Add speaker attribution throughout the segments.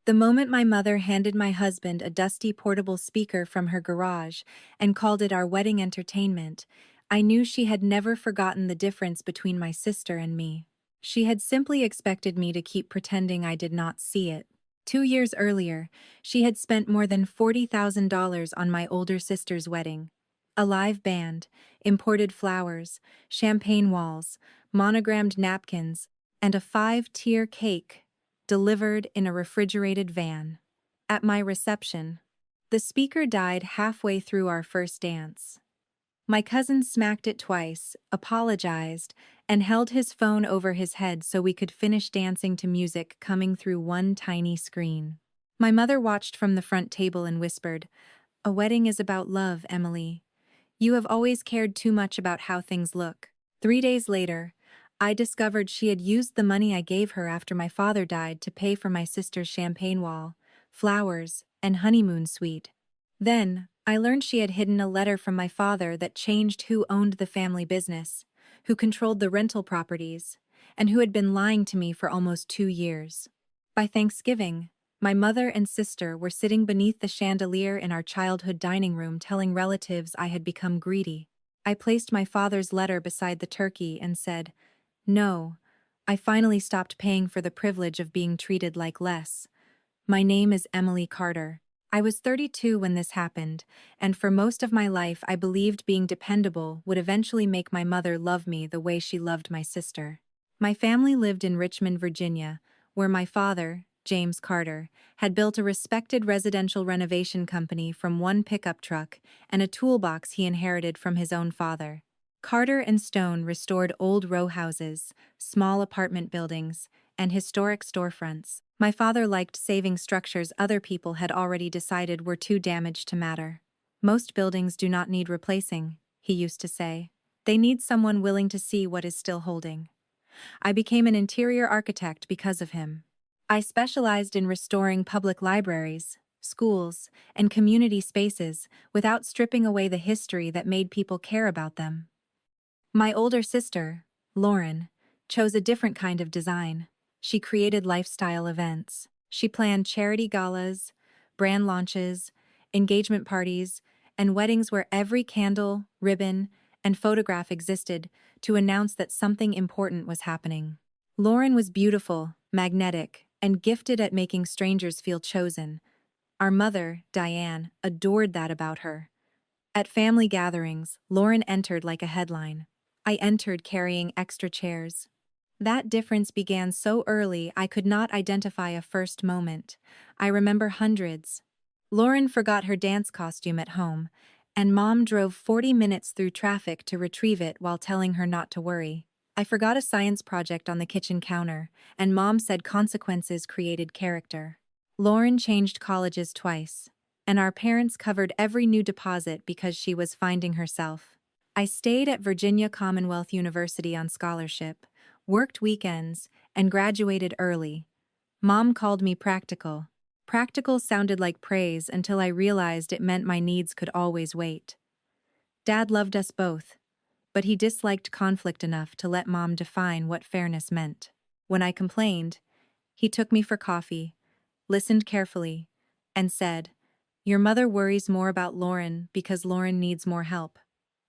Speaker 1: The moment my mother handed my husband a dusty portable speaker from her garage and called it our wedding entertainment, I knew she had never forgotten the difference between my sister and me. She had simply expected me to keep pretending I did not see it. 2 years earlier, she had spent more than $40,000 on my older sister's wedding. A live band, imported flowers, champagne walls, monogrammed napkins, and a 5-tier cake delivered in a refrigerated van. At my reception, the speaker died halfway through our first dance. My cousin smacked it twice, apologized, and held his phone over his head so we could finish dancing to music coming through one tiny screen. My mother watched from the front table and whispered, "A wedding is about love, Emily. You have always cared too much about how things look." 3 days later, I discovered she had used the money I gave her after my father died to pay for my sister's champagne wall, flowers, and honeymoon suite. Then, I learned she had hidden a letter from my father that changed who owned the family business, who controlled the rental properties, and who had been lying to me for almost 2 years. By Thanksgiving, my mother and sister were sitting beneath the chandelier in our childhood dining room telling relatives I had become greedy. I placed my father's letter beside the turkey and said, "No, I finally stopped paying for the privilege of being treated like less. My name is Emily Carter." I was 32 when this happened, and for most of my life I believed being dependable would eventually make my mother love me the way she loved my sister. My family lived in Richmond, Virginia, where my father, James Carter, had built a respected residential renovation company from one pickup truck and a toolbox he inherited from his own father. Carter and Stone restored old row houses, small apartment buildings, and historic storefronts. My father liked saving structures other people had already decided were too damaged to matter. "Most buildings do not need replacing," he used to say. "They need someone willing to see what is still holding." I became an interior architect because of him. I specialized in restoring public libraries, schools, and community spaces without stripping away the history that made people care about them. My older sister, Lauren, chose a different kind of design. She created lifestyle events. She planned charity galas, brand launches, engagement parties, and weddings where every candle, ribbon, and photograph existed to announce that something important was happening. Lauren was beautiful, magnetic, and gifted at making strangers feel chosen. Our mother, Diane, adored that about her. At family gatherings, Lauren entered like a headline. I entered carrying extra chairs. That difference began so early I could not identify a first moment. I remember hundreds. Lauren forgot her dance costume at home, and Mom drove 40 minutes through traffic to retrieve it while telling her not to worry. I forgot a science project on the kitchen counter, and Mom said consequences created character. Lauren changed colleges twice, and our parents covered every new deposit because she was finding herself. I stayed at Virginia Commonwealth University on scholarship, worked weekends, and graduated early. Mom called me practical. Practical sounded like praise until I realized it meant my needs could always wait. Dad loved us both, but he disliked conflict enough to let Mom define what fairness meant. When I complained, he took me for coffee, listened carefully, and said, "Your mother worries more about Lauren because Lauren needs more help."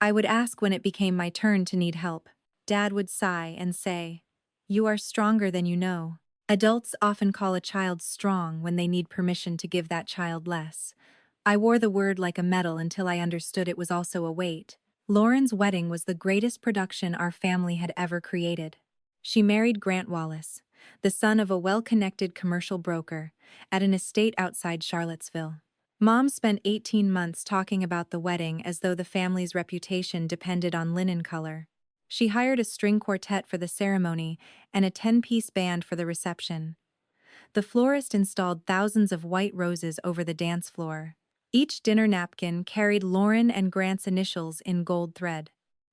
Speaker 1: I would ask when it became my turn to need help. Dad would sigh and say, "You are stronger than you know." Adults often call a child strong when they need permission to give that child less. I wore the word like a medal until I understood it was also a weight. Lauren's wedding was the greatest production our family had ever created. She married Grant Wallace, the son of a well-connected commercial broker, at an estate outside Charlottesville. Mom spent 18 months talking about the wedding as though the family's reputation depended on linen color. She hired a string quartet for the ceremony and a 10-piece band for the reception. The florist installed thousands of white roses over the dance floor. Each dinner napkin carried Lauren and Grant's initials in gold thread.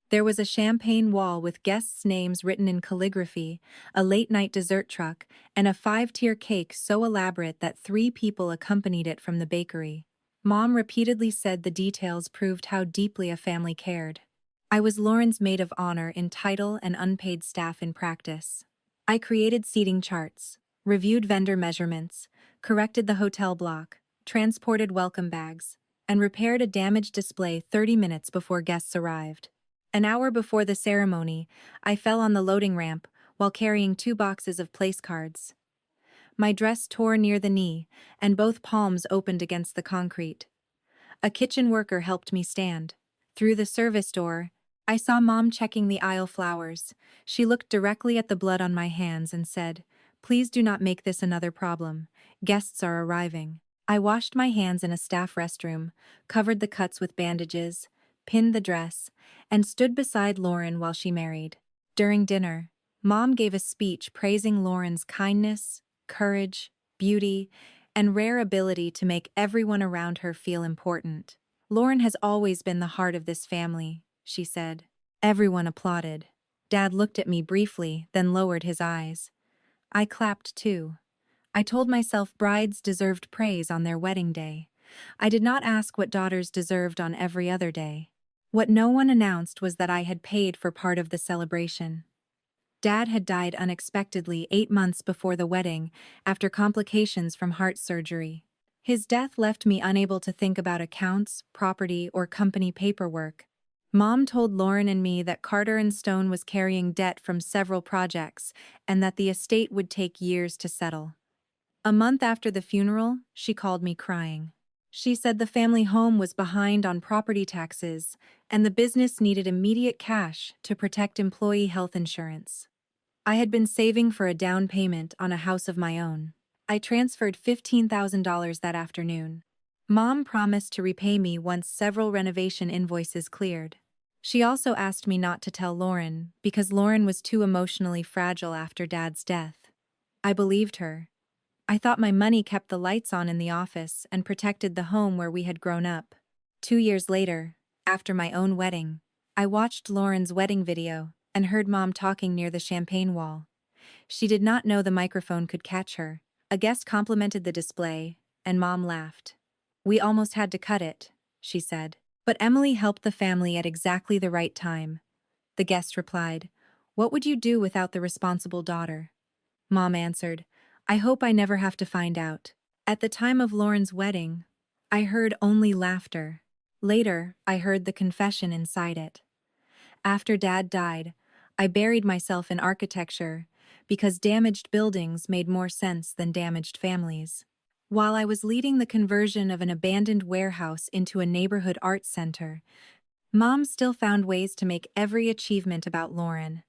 Speaker 1: There was a champagne wall with guests' names written in calligraphy, a late-night dessert truck, and a 5-tier cake so elaborate that 3 people accompanied it from the bakery. Mom repeatedly said the details proved how deeply a family cared. I was Lauren's maid of honor in title and unpaid staff in practice. I created seating charts, reviewed vendor measurements, corrected the hotel block, transported welcome bags, and repaired a damaged display 30 minutes before guests arrived. An hour before the ceremony, I fell on the loading ramp while carrying 2 boxes of place cards. My dress tore near the knee, and both palms opened against the concrete. A kitchen worker helped me stand. Through the service door, I saw Mom checking the aisle flowers. She looked directly at the blood on my hands and said, "Please do not make this another problem. Guests are arriving." I washed my hands in a staff restroom, covered the cuts with bandages, pinned the dress, and stood beside Lauren while she married. During dinner, Mom gave a speech praising Lauren's kindness, courage, beauty, and rare ability to make everyone around her feel important. "Lauren has always been the heart of this family," she said. Everyone applauded. Dad looked at me briefly, then lowered his eyes. I clapped too. I told myself brides deserved praise on their wedding day. I did not ask what daughters deserved on every other day. What no one announced was that I had paid for part of the celebration. Dad had died unexpectedly 8 months before the wedding, after complications from heart surgery. His death left me unable to think about accounts, property, or company paperwork. Mom told Lauren and me that Carter and Stone was carrying debt from several projects, and that the estate would take years to settle. A month after the funeral, she called me crying. She said the family home was behind on property taxes, and the business needed immediate cash to protect employee health insurance. I had been saving for a down payment on a house of my own. I transferred $15,000 that afternoon. Mom promised to repay me once several renovation invoices cleared. She also asked me not to tell Lauren, because Lauren was too emotionally fragile after Dad's death. I believed her. I thought my money kept the lights on in the office and protected the home where we had grown up. 2 years later, after my own wedding, I watched Lauren's wedding video and heard Mom talking near the champagne wall. She did not know the microphone could catch her. A guest complimented the display, and Mom laughed. "We almost had to cut it," she said. "But Emily helped the family at exactly the right time." The guest replied, "What would you do without the responsible daughter?" Mom answered, "I hope I never have to find out." At the time of Lauren's wedding, I heard only laughter. Later, I heard the confession inside it. After Dad died, I buried myself in architecture because damaged buildings made more sense than damaged families. While I was leading the conversion of an abandoned warehouse into a neighborhood arts center, Mom still found ways to make every achievement about Lauren.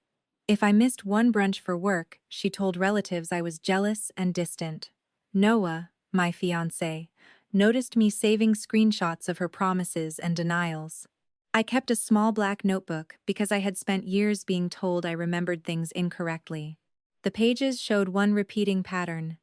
Speaker 1: If I missed one brunch for work, she told relatives I was jealous and distant. Noah, my fiancé, noticed me saving screenshots of her promises and denials. I kept a small black notebook because I had spent years being told I remembered things incorrectly. The pages showed one repeating pattern.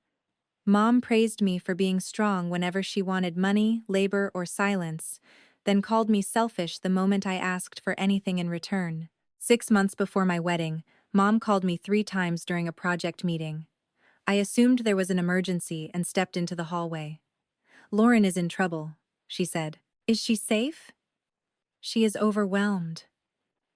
Speaker 1: Mom praised me for being strong whenever she wanted money, labor, or silence, then called me selfish the moment I asked for anything in return. 6 months before my wedding, Mom called me 3 times during a project meeting. I assumed there was an emergency and stepped into the hallway. "Lauren is in trouble," she said. "Is she safe?" "She is overwhelmed."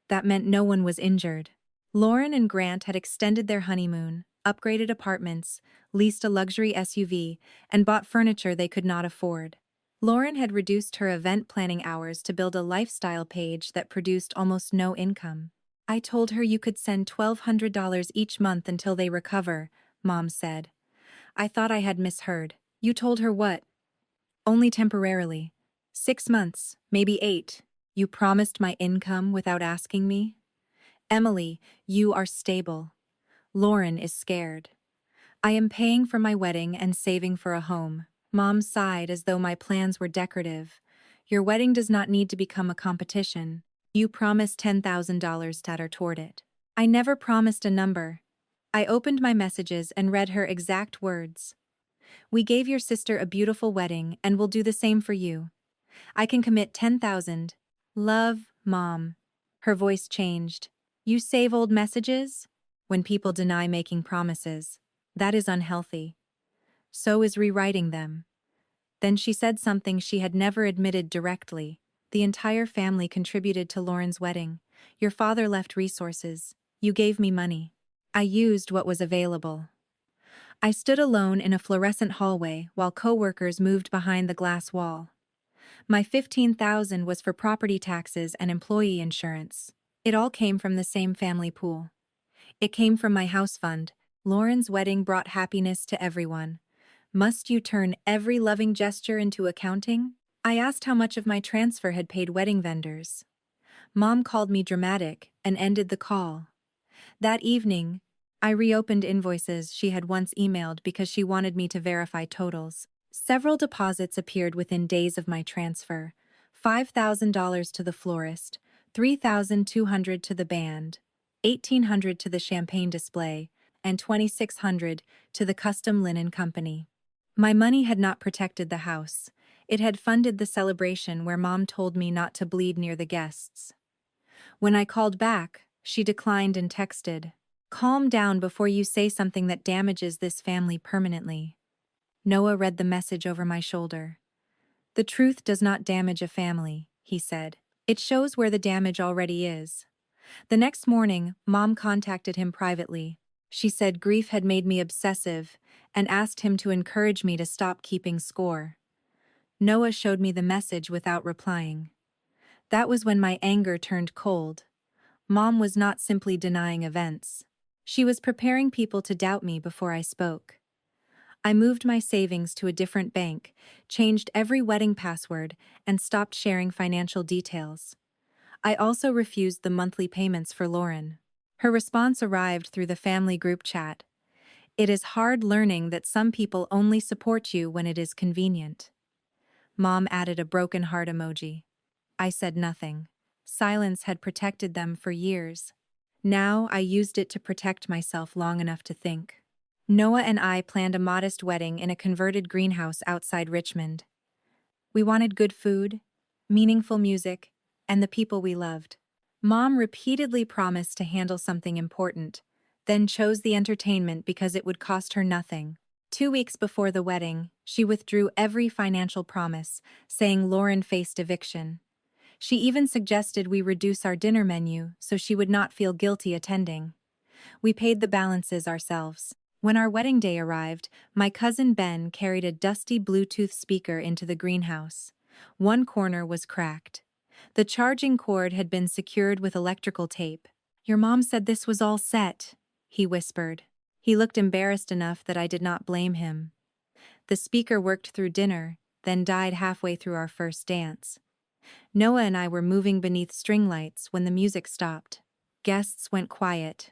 Speaker 1: That meant no one was injured. Lauren and Grant had extended their honeymoon, upgraded apartments, leased a luxury SUV, and bought furniture they could not afford. Lauren had reduced her event planning hours to build a lifestyle page that produced almost no income. "I told her you could send $1,200 each month until they recover," Mom said. I thought I had misheard. "You told her what?" "Only temporarily. 6 months, maybe 8. You promised my income without asking me?" "Emily, you are stable. Lauren is scared. I am paying for my wedding and saving for a home." Mom sighed as though my plans were decorative. "Your wedding does not need to become a competition. You promised $10,000 toward it." I never promised a number. I opened my messages and read her exact words. "We gave your sister a beautiful wedding and will do the same for you. I can commit 10,000. Love, Mom." Her voice changed. "You save old messages?" "When people deny making promises. That is unhealthy. So is rewriting them." Then she said something she had never admitted directly. "The entire family contributed to Lauren's wedding. Your father left resources. You gave me money. I used what was available." I stood alone in a fluorescent hallway while coworkers moved behind the glass wall. My $15,000 was for property taxes and employee insurance. It all came from the same family pool. It came from my house fund. Lauren's wedding brought happiness to everyone. Must you turn every loving gesture into accounting? I asked how much of my transfer had paid wedding vendors. Mom called me dramatic and ended the call. That evening, I reopened invoices she had once emailed because she wanted me to verify totals. Several deposits appeared within days of my transfer. $5,000 to the florist, $3,200 to the band, $1,800 to the champagne display, and $2,600 to the custom linen company. My money had not protected the house. It had funded the celebration where Mom told me not to bleed near the guests. When I called back, she declined and texted, "Calm down before you say something that damages this family permanently." Noah read the message over my shoulder. "The truth does not damage a family," he said. "It shows where the damage already is." The next morning, Mom contacted him privately. She said grief had made me obsessive and asked him to encourage me to stop keeping score. Noah showed me the message without replying. That was when my anger turned cold. Mom was not simply denying events. She was preparing people to doubt me before I spoke. I moved my savings to a different bank, changed every wedding password, and stopped sharing financial details. I also refused the monthly payments for Lauren. Her response arrived through the family group chat. "It is hard learning that some people only support you when it is convenient." Mom added a broken heart emoji. I said nothing. Silence had protected them for years. Now I used it to protect myself long enough to think. Noah and I planned a modest wedding in a converted greenhouse outside Richmond. We wanted good food, meaningful music, and the people we loved. Mom repeatedly promised to handle something important, then chose the entertainment because it would cost her nothing. 2 weeks before the wedding, she withdrew every financial promise, saying Lauren faced eviction. She even suggested we reduce our dinner menu so she would not feel guilty attending. We paid the balances ourselves. When our wedding day arrived, my cousin Ben carried a dusty Bluetooth speaker into the greenhouse. One corner was cracked. The charging cord had been secured with electrical tape. "Your mom said this was all set," he whispered. He looked embarrassed enough that I did not blame him. The speaker worked through dinner, then died halfway through our first dance. Noah and I were moving beneath string lights when the music stopped. Guests went quiet.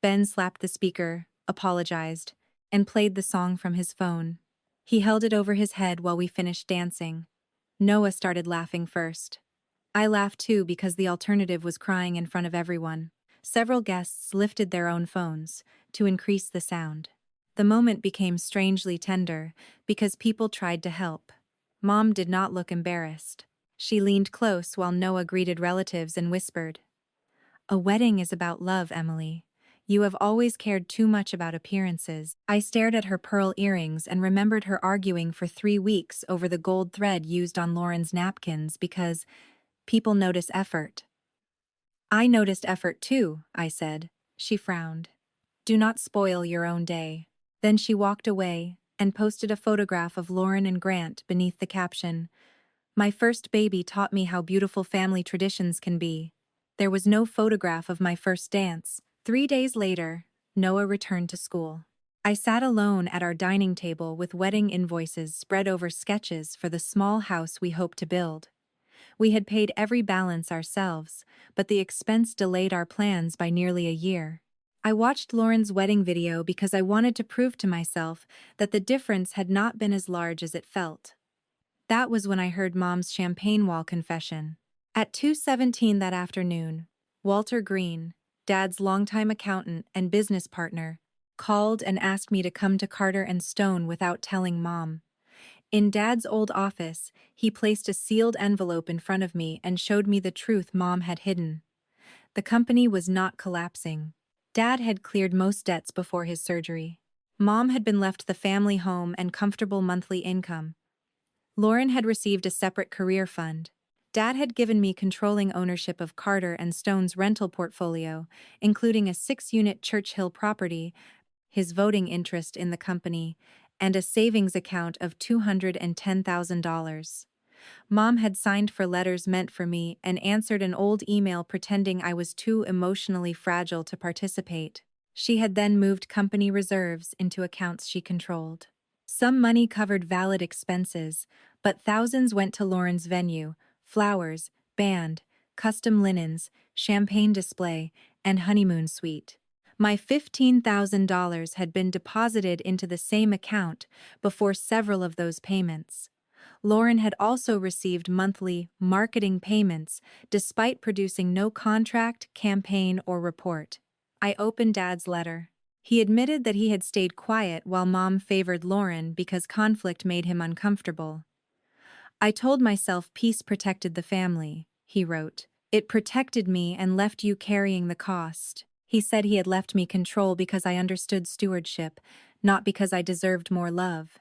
Speaker 1: Ben slapped the speaker, apologized, and played the song from his phone. He held it over his head while we finished dancing. Noah started laughing first. I laughed too because the alternative was crying in front of everyone. Several guests lifted their own phones to increase the sound. The moment became strangely tender because people tried to help. Mom did not look embarrassed. She leaned close while Noah greeted relatives and whispered, "A wedding is about love, Emily. You have always cared too much about appearances." I stared at her pearl earrings and remembered her arguing for 3 weeks over the gold thread used on Lauren's napkins because people notice effort. "I noticed effort too," I said. She frowned. "Do not spoil your own day." Then she walked away and posted a photograph of Lauren and Grant beneath the caption, "My first baby taught me how beautiful family traditions can be." There was no photograph of my first dance. 3 days later, Noah returned to school. I sat alone at our dining table with wedding invoices spread over sketches for the small house we hoped to build. We had paid every balance ourselves, but the expense delayed our plans by nearly a year. I watched Lauren's wedding video because I wanted to prove to myself that the difference had not been as large as it felt. That was when I heard Mom's champagne wall confession. At 2:17 that afternoon, Walter Green, Dad's longtime accountant and business partner, called and asked me to come to Carter and Stone without telling Mom. In Dad's old office, he placed a sealed envelope in front of me and showed me the truth Mom had hidden. The company was not collapsing. Dad had cleared most debts before his surgery. Mom had been left the family home and comfortable monthly income. Lauren had received a separate career fund. Dad had given me controlling ownership of Carter and Stone's rental portfolio, including a 6-unit Church Hill property. his voting interest in the company, and a savings account of $210,000. Mom had signed for letters meant for me and answered an old email pretending I was too emotionally fragile to participate. She had then moved company reserves into accounts she controlled. Some money covered valid expenses, but thousands went to Lauren's venue, flowers, band, custom linens, champagne display, and honeymoon suite. My $15,000 had been deposited into the same account before several of those payments. Lauren had also received monthly marketing payments despite producing no contract, campaign, or report. I opened Dad's letter. He admitted that he had stayed quiet while Mom favored Lauren because conflict made him uncomfortable. I told myself peace protected the family, he wrote. It protected me and left you carrying the cost. He said he had left me control because I understood stewardship, not because I deserved more love.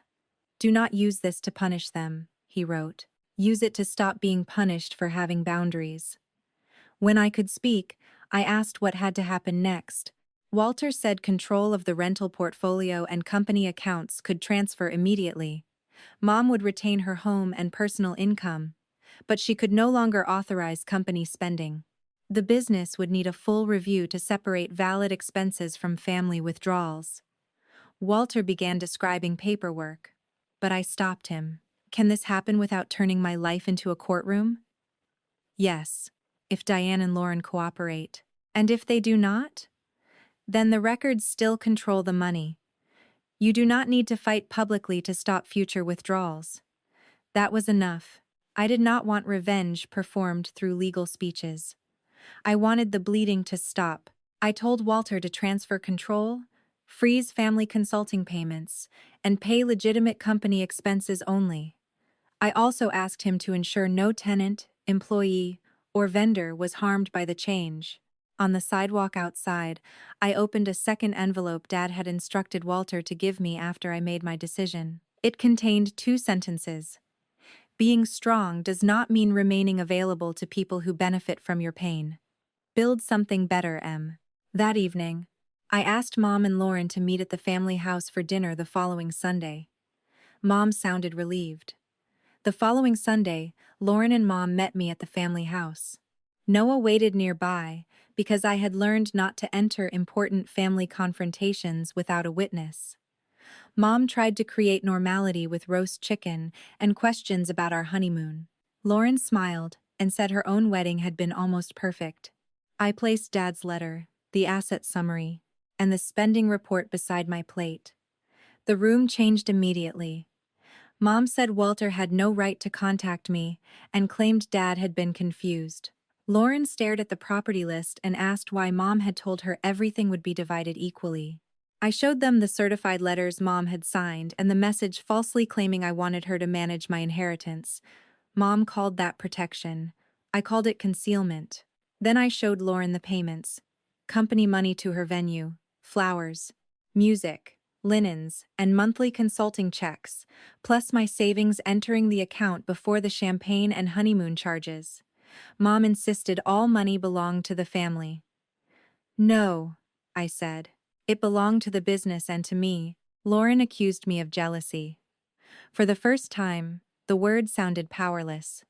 Speaker 1: Do not use this to punish them, he wrote. Use it to stop being punished for having boundaries. When I could speak, I asked what had to happen next. Walter said control of the rental portfolio and company accounts could transfer immediately. Mom would retain her home and personal income, but she could no longer authorize company spending. The business would need a full review to separate valid expenses from family withdrawals. Walter began describing paperwork, but I stopped him. Can this happen without turning my life into a courtroom? Yes, if Diane and Lauren cooperate. And if they do not? Then the records still control the money. You do not need to fight publicly to stop future withdrawals. That was enough. I did not want revenge performed through legal speeches. I wanted the bleeding to stop. I told Walter to transfer control, freeze family consulting payments, and pay legitimate company expenses only. I also asked him to ensure no tenant, employee, or vendor was harmed by the change. On the sidewalk outside, I opened a second envelope Dad had instructed Walter to give me after I made my decision. It contained 2 sentences. Being strong does not mean remaining available to people who benefit from your pain. Build something better, Em. That evening, I asked Mom and Lauren to meet at the family house for dinner the following Sunday. Mom sounded relieved. The following Sunday, Lauren and Mom met me at the family house. Noah waited nearby because I had learned not to enter important family confrontations without a witness. Mom tried to create normality with roast chicken and questions about our honeymoon. Lauren smiled and said her own wedding had been almost perfect. I placed Dad's letter, the asset summary, and the spending report beside my plate. The room changed immediately. Mom said Walter had no right to contact me and claimed Dad had been confused. Lauren stared at the property list and asked why Mom had told her everything would be divided equally. I showed them the certified letters Mom had signed and the message falsely claiming I wanted her to manage my inheritance. Mom called that protection. I called it concealment. Then I showed Lauren the payments. Company money to her venue, flowers, music, linens, and monthly consulting checks, plus my savings entering the account before the champagne and honeymoon charges. Mom insisted all money belonged to the family. No, I said. It belonged to the business and to me. Lauren accused me of jealousy. For the first time, the word sounded powerless.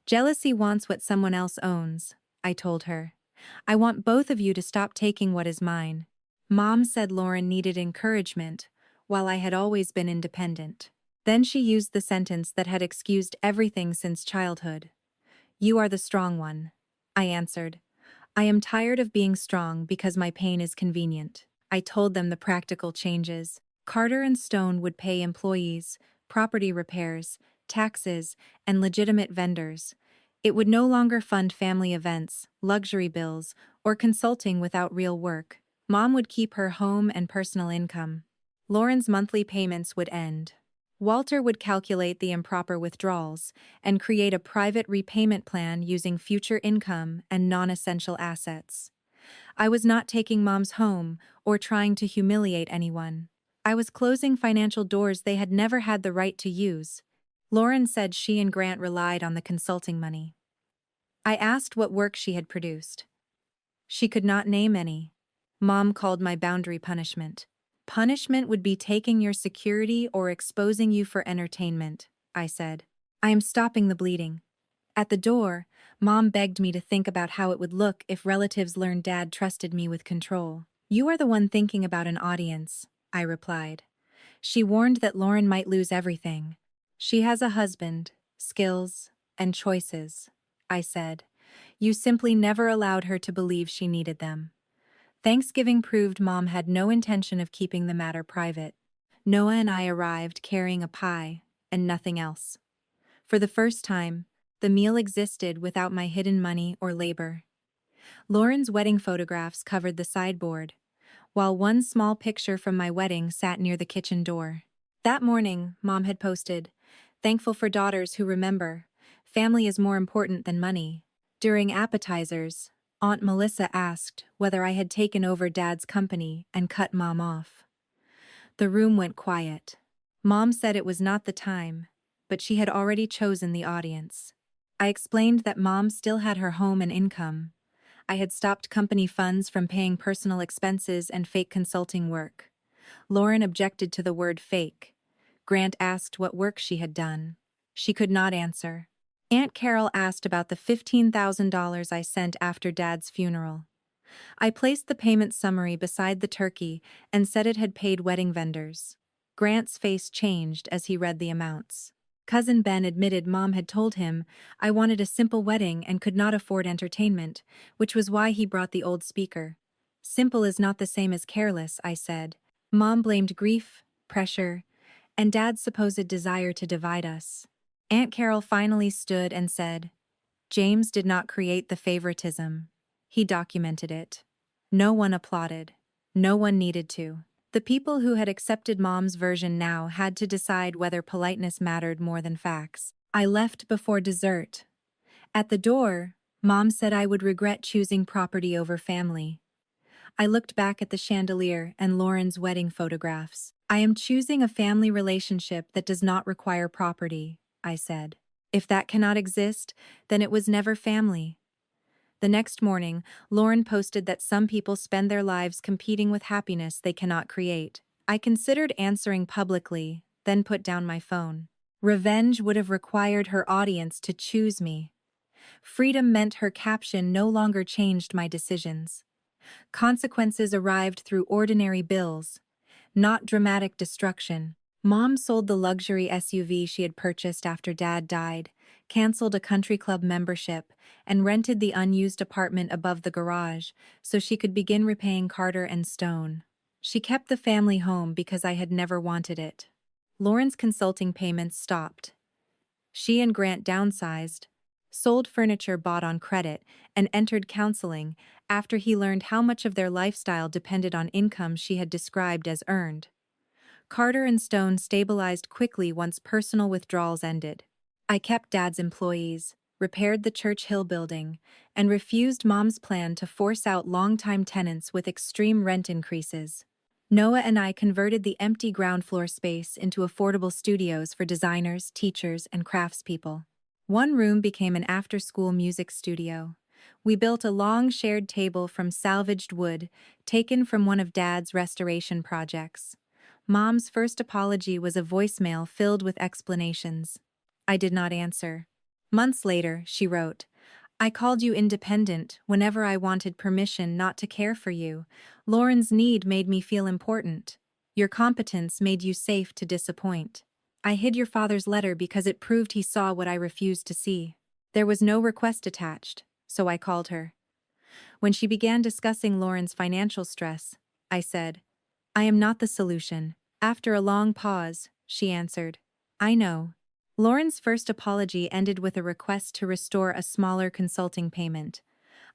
Speaker 1: Jealousy wants what someone else owns, I told her. I want both of you to stop taking what is mine. Mom said Lauren needed encouragement, while I had always been independent. Then she used the sentence that had excused everything since childhood. You are the strong one, I answered. I am tired of being strong because my pain is convenient. I told them the practical changes. Carter and Stone would pay employees, property repairs, taxes, and legitimate vendors. It would no longer fund family events, luxury bills, or consulting without real work. Mom would keep her home and personal income. Lauren's monthly payments would end. Walter would calculate the improper withdrawals and create a private repayment plan using future income and non-essential assets. I was not taking Mom's home or trying to humiliate anyone. I was closing financial doors they had never had the right to use. Lauren said she and Grant relied on the consulting money. I asked what work she had produced. She could not name any. Mom called my boundary punishment. Punishment would be taking your security or exposing you for entertainment, I said. I am stopping the bleeding. At the door, Mom begged me to think about how it would look if relatives learned Dad trusted me with control. You are the one thinking about an audience, I replied. She warned that Lauren might lose everything. She has a husband, skills, and choices, I said. You simply never allowed her to believe she needed them. Thanksgiving proved Mom had no intention of keeping the matter private. Noah and I arrived carrying a pie, and nothing else. For the first time, the meal existed without my hidden money or labor. Lauren's wedding photographs covered the sideboard, while one small picture from my wedding sat near the kitchen door. That morning, Mom had posted, "Thankful for daughters who remember. Family is more important than money." During appetizers, Aunt Melissa asked whether I had taken over Dad's company and cut Mom off. The room went quiet. Mom said it was not the time, but she had already chosen the audience. I explained that Mom still had her home and income. I had stopped company funds from paying personal expenses and fake consulting work. Lauren objected to the word fake. Grant asked what work she had done. She could not answer. Aunt Carol asked about the $15,000 I sent after Dad's funeral. I placed the payment summary beside the turkey and said it had paid wedding vendors. Grant's face changed as he read the amounts. Cousin Ben admitted Mom had told him I wanted a simple wedding and could not afford entertainment, which was why he brought the old speaker. Simple is not the same as careless, I said. Mom blamed grief, pressure, and Dad's supposed desire to divide us. Aunt Carol finally stood and said, "James did not create the favoritism. He documented it." No one applauded. No one needed to. The people who had accepted Mom's version now had to decide whether politeness mattered more than facts. I left before dessert. At the door, Mom said I would regret choosing property over family. I looked back at the chandelier and Lauren's wedding photographs. I am choosing a family relationship that does not require property, I said. If that cannot exist, then it was never family. The next morning, Lauren posted that some people spend their lives competing with happiness they cannot create. I considered answering publicly, then put down my phone. Revenge would have required her audience to choose me. Freedom meant her caption no longer changed my decisions. Consequences arrived through ordinary bills, not dramatic destruction. Mom sold the luxury SUV she had purchased after Dad died, canceled a country club membership, and rented the unused apartment above the garage so she could begin repaying Carter and Stone. She kept the family home because I had never wanted it. Lauren's consulting payments stopped. She and Grant downsized, sold furniture bought on credit, and entered counseling after he learned how much of their lifestyle depended on income she had described as earned. Carter and Stone stabilized quickly once personal withdrawals ended. I kept Dad's employees, repaired the Church Hill building, and refused Mom's plan to force out longtime tenants with extreme rent increases. Noah and I converted the empty ground floor space into affordable studios for designers, teachers, and craftspeople. One room became an after-school music studio. We built a long shared table from salvaged wood, taken from one of Dad's restoration projects. Mom's first apology was a voicemail filled with explanations. I did not answer. Months later, she wrote, "I called you independent whenever I wanted permission not to care for you. Lauren's need made me feel important. Your competence made you safe to disappoint. I hid your father's letter because it proved he saw what I refused to see. There was no request attached, so I called her." When she began discussing Lauren's financial stress, I said, "I am not the solution." After a long pause, she answered, "I know." Lauren's first apology ended with a request to restore a smaller consulting payment.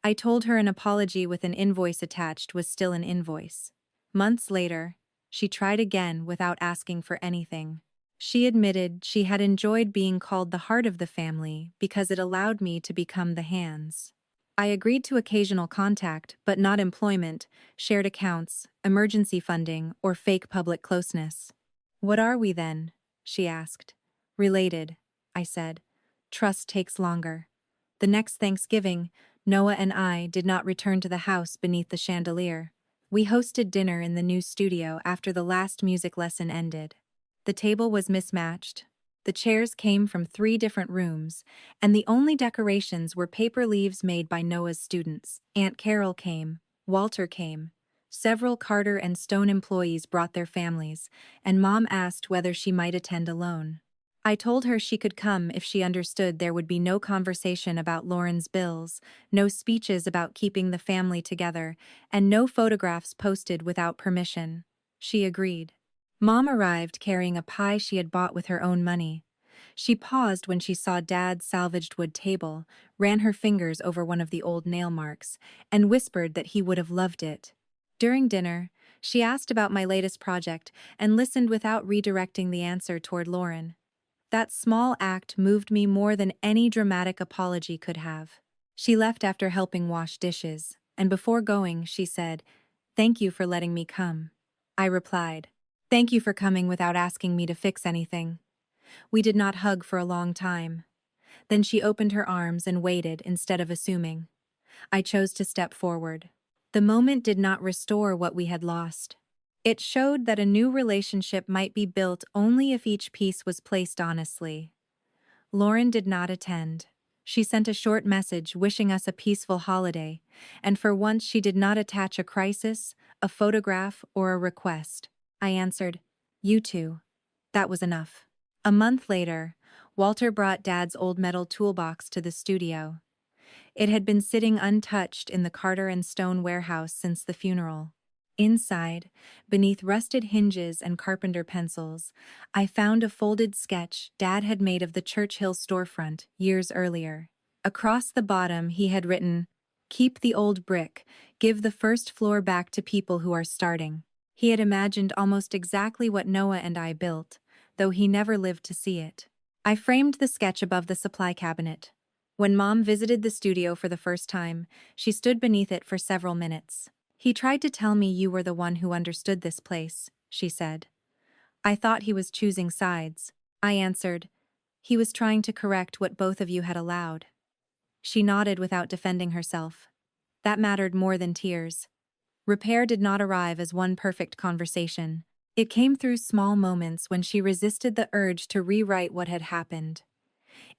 Speaker 1: I told her an apology with an invoice attached was still an invoice. Months later, she tried again without asking for anything. She admitted she had enjoyed being called the heart of the family because it allowed me to become the hands. I agreed to occasional contact, but not employment, shared accounts, emergency funding, or fake public closeness. "What are we then?" she asked. "Related," I said. "Trust takes longer." The next Thanksgiving, Noah and I did not return to the house beneath the chandelier. We hosted dinner in the new studio after the last music lesson ended. The table was mismatched. The chairs came from 3 different rooms, and the only decorations were paper leaves made by Noah's students. Aunt Carol came, Walter came. Several Carter and Stone employees brought their families, and Mom asked whether she might attend alone. I told her she could come if she understood there would be no conversation about Lauren's bills, no speeches about keeping the family together, and no photographs posted without permission. She agreed. Mom arrived carrying a pie she had bought with her own money. She paused when she saw Dad's salvaged wood table, ran her fingers over one of the old nail marks, and whispered that he would have loved it. During dinner, she asked about my latest project and listened without redirecting the answer toward Lauren. That small act moved me more than any dramatic apology could have. She left after helping wash dishes, and before going, she said, "Thank you for letting me come." I replied, "Thank you for coming without asking me to fix anything." We did not hug for a long time. Then she opened her arms and waited instead of assuming. I chose to step forward. The moment did not restore what we had lost. It showed that a new relationship might be built only if each piece was placed honestly. Lauren did not attend. She sent a short message wishing us a peaceful holiday, and for once she did not attach a crisis, a photograph, or a request. I answered, "You too." That was enough. A month later, Walter brought Dad's old metal toolbox to the studio. It had been sitting untouched in the Carter and Stone warehouse since the funeral. Inside, beneath rusted hinges and carpenter pencils, I found a folded sketch Dad had made of the Churchill storefront years earlier. Across the bottom he had written, "Keep the old brick, give the first floor back to people who are starting." He had imagined almost exactly what Noah and I built, though he never lived to see it. I framed the sketch above the supply cabinet. When Mom visited the studio for the first time, she stood beneath it for several minutes. "He tried to tell me you were the one who understood this place," she said. I thought he was choosing sides. I answered, "He was trying to correct what both of you had allowed." She nodded without defending herself. That mattered more than tears. Repair did not arrive as one perfect conversation. It came through small moments when she resisted the urge to rewrite what had happened.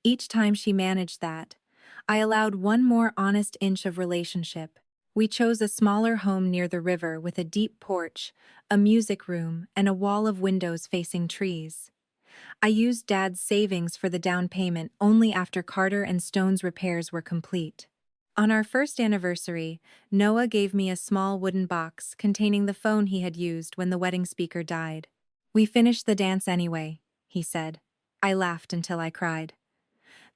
Speaker 1: Each time she managed that, I allowed one more honest inch of relationship. We chose a smaller home near the river with a deep porch, a music room, and a wall of windows facing trees. I used Dad's savings for the down payment only after Carter and Stone's repairs were complete. On our first anniversary, Noah gave me a small wooden box containing the phone he had used when the wedding speaker died. "We finished the dance anyway," he said. I laughed until I cried.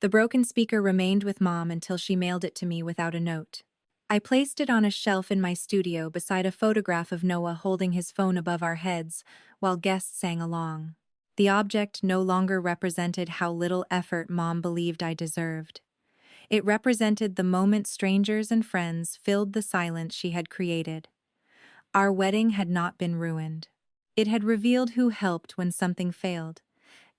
Speaker 1: The broken speaker remained with Mom until she mailed it to me without a note. I placed it on a shelf in my studio beside a photograph of Noah holding his phone above our heads while guests sang along. The object no longer represented how little effort Mom believed I deserved. It represented the moment strangers and friends filled the silence she had created. Our wedding had not been ruined. It had revealed who helped when something failed.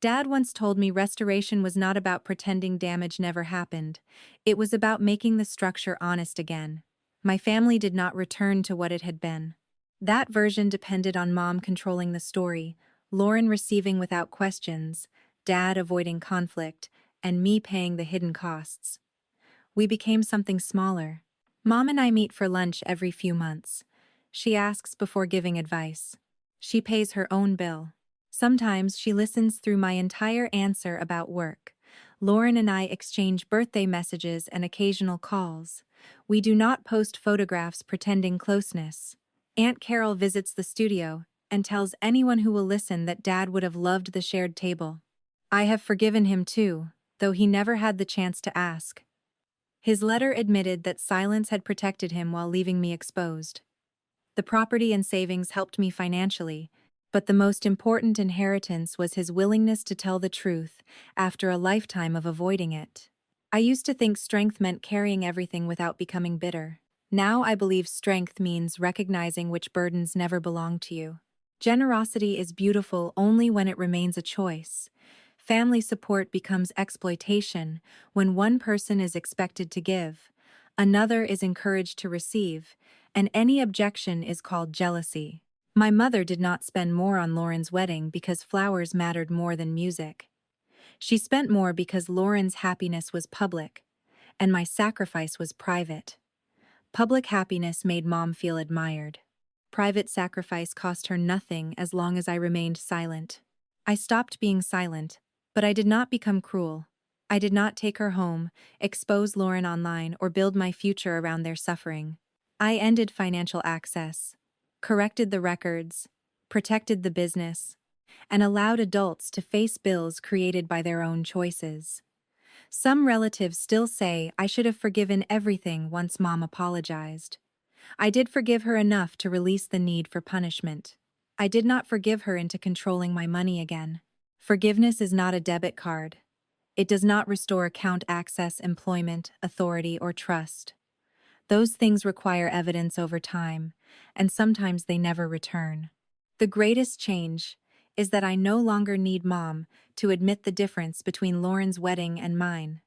Speaker 1: Dad once told me restoration was not about pretending damage never happened. It was about making the structure honest again. My family did not return to what it had been. That version depended on Mom controlling the story, Lauren receiving without questions, Dad avoiding conflict, and me paying the hidden costs. We became something smaller. Mom and I meet for lunch every few months. She asks before giving advice. She pays her own bill. Sometimes she listens through my entire answer about work. Lauren and I exchange birthday messages and occasional calls. We do not post photographs pretending closeness. Aunt Carol visits the studio and tells anyone who will listen that Dad would have loved the shared table. I have forgiven him too, though he never had the chance to ask. His letter admitted that silence had protected him while leaving me exposed. The property and savings helped me financially, but the most important inheritance was his willingness to tell the truth after a lifetime of avoiding it. I used to think strength meant carrying everything without becoming bitter. Now I believe strength means recognizing which burdens never belong to you. Generosity is beautiful only when it remains a choice. Family support becomes exploitation when one person is expected to give, another is encouraged to receive, and any objection is called jealousy. My mother did not spend more on Lauren's wedding because flowers mattered more than music. She spent more because Lauren's happiness was public, and my sacrifice was private. Public happiness made Mom feel admired. Private sacrifice cost her nothing as long as I remained silent. I stopped being silent, but I did not become cruel. I did not take her home, expose Lauren online, or build my future around their suffering. I ended financial access, corrected the records, protected the business, and allowed adults to face bills created by their own choices. Some relatives still say I should have forgiven everything once Mom apologized. I did forgive her enough to release the need for punishment. I did not forgive her into controlling my money again. Forgiveness is not a debit card. It does not restore account access, employment, authority, or trust. Those things require evidence over time, and sometimes they never return. The greatest change is that I no longer need Mom to admit the difference between Lauren's wedding and mine.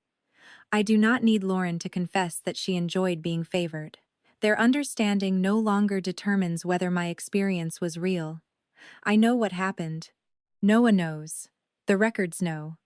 Speaker 1: I do not need Lauren to confess that she enjoyed being favored. Their understanding no longer determines whether my experience was real. I know what happened. Noah knows. The records know.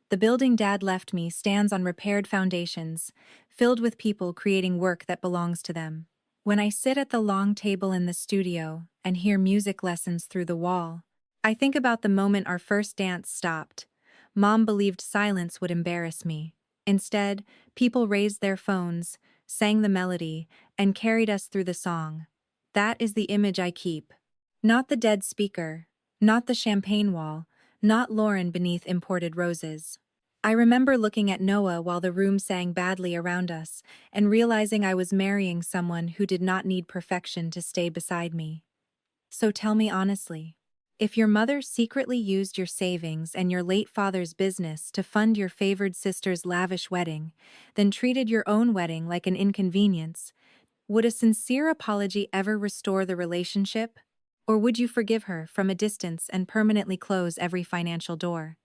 Speaker 1: The building Dad left me stands on repaired foundations, filled with people creating work that belongs to them. When I sit at the long table in the studio and hear music lessons through the wall, I think about the moment our first dance stopped. Mom believed silence would embarrass me. Instead, people raised their phones, sang the melody, and carried us through the song. That is the image I keep. Not the dead speaker, not the champagne wall, not Lauren beneath imported roses. I remember looking at Noah while the room sang badly around us, and realizing I was marrying someone who did not need perfection to stay beside me. So tell me honestly, if your mother secretly used your savings and your late father's business to fund your favored sister's lavish wedding, then treated your own wedding like an inconvenience, would a sincere apology ever restore the relationship? Or would you forgive her from a distance and permanently close every financial door?